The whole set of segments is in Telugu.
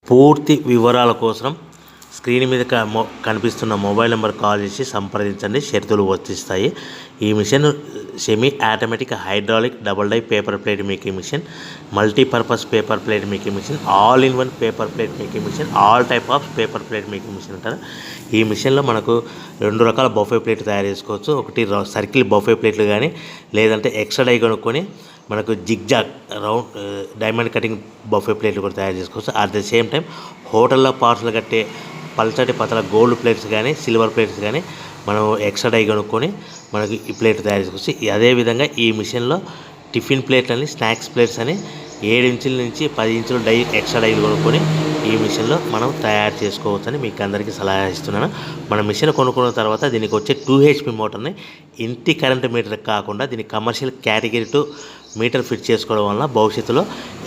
పూర్తి వివరాల కోసం స్క్రీన్ మీద కనిపిస్తున్న మొబైల్ నెంబర్ కాల్ చేసి సంప్రదించండి. షరతులు వర్తిస్తాయి. ఈ machine semi automatic hydraulic double die paper plate making machine, multipurpose paper plate making machine, all in one paper plate making machine, all type of paper plate making machine అంటారు. ఈ మిషన్లో మనకు 2 రకాల బఫే ప్లేట్ తయారు చేసుకోవచ్చు. ఒకటి సర్కిల్ బఫే ప్లేట్లు కానీ, లేదంటే ఎక్స్ట్రా డై కొనుక్కొని మనకు zigzag round diamond cutting buffet ప్లేట్లు కూడా తయారు చేసుకోవచ్చు. అట్ ద సేమ్ టైం హోటల్లో పార్సల్ కట్టే పల్చటి పతల గోల్డ్ ప్లేట్స్ కానీ, సిల్వర్ ప్లేట్స్ కానీ మనం ఎక్స్ట్రా డై కొనుక్కొని మనకి ఈ ప్లేట్ తయారు చేసుకోవచ్చు. అదేవిధంగా ఈ మిషన్లో టిఫిన్ ప్లేట్లు అని, స్నాక్స్ ప్లేట్స్ అని 7 ఇంచుల నుంచి 10 ఇంచుల డై ఎక్స్ట్రా డైలు కొనుక్కొని ఈ మిషన్లో మనం తయారు చేసుకోవచ్చని మీకు అందరికీ సలహా ఇస్తున్నాను. మన మిషన్ కొనుక్కున్న తర్వాత దీనికి వచ్చే 2 HP మోటార్ని ఇంటి కరెంట్ మీటర్ కాకుండా దీనికి కమర్షియల్ కేటగిరీ 2 మీటర్ ఫిట్ చేసుకోవడం వల్ల భవిష్యత్తులో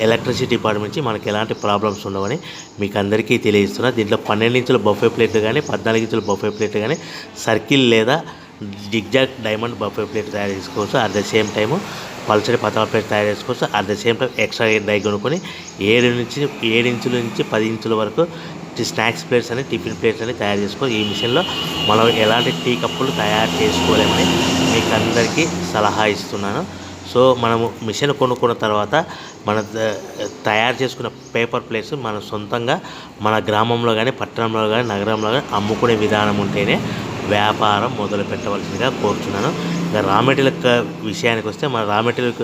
ఎలక్ట్రిసిటీ డిపార్ట్మెంట్ నుంచి మనకి ఎలాంటి ప్రాబ్లమ్స్ ఉండవని మీకు అందరికీ తెలియజేస్తున్నా. దీంట్లో 12 ఇంచుల బఫే ప్లేట్లు కానీ, 14 ఇంచుల బఫే ప్లేట్లు కానీ, సర్కిల్ లేదా జిగ్జాగ్ డైమండ్ బఫే ప్లేట్ తయారు చేసుకోవచ్చు. అట్ ద సేమ్ టైము పల్చడి పతల ప్లేట్ తయారు చేసుకోవచ్చు. At the same time extra die కొనుక్కొని 7 ఇంచుల నుంచి 10 ఇంచుల వరకు స్నాక్స్ ప్లేట్స్ అని, టిఫిన్ ప్లేట్స్ అని తయారు చేసుకోవచ్చు. ఈ మిషన్లో మనం ఎలాంటి టీ కప్పులు తయారు చేసుకోలేమని మీకు అందరికీ సలహా ఇస్తున్నాను. సో మనము మిషన్ కొనుక్కున్న తర్వాత మన తయారు చేసుకున్న పేపర్ ప్లేట్స్ మనం సొంతంగా మన గ్రామంలో కానీ, పట్టణంలో కానీ, నగరంలో కానీ అమ్ముకునే విధానం ఉంటేనే వ్యాపారం మొదలు పెట్టవలసిందిగా కోరుచున్నాను. ఇంకా రా మెటీరియల్ విషయానికి వస్తే మన రా మెటీరియల్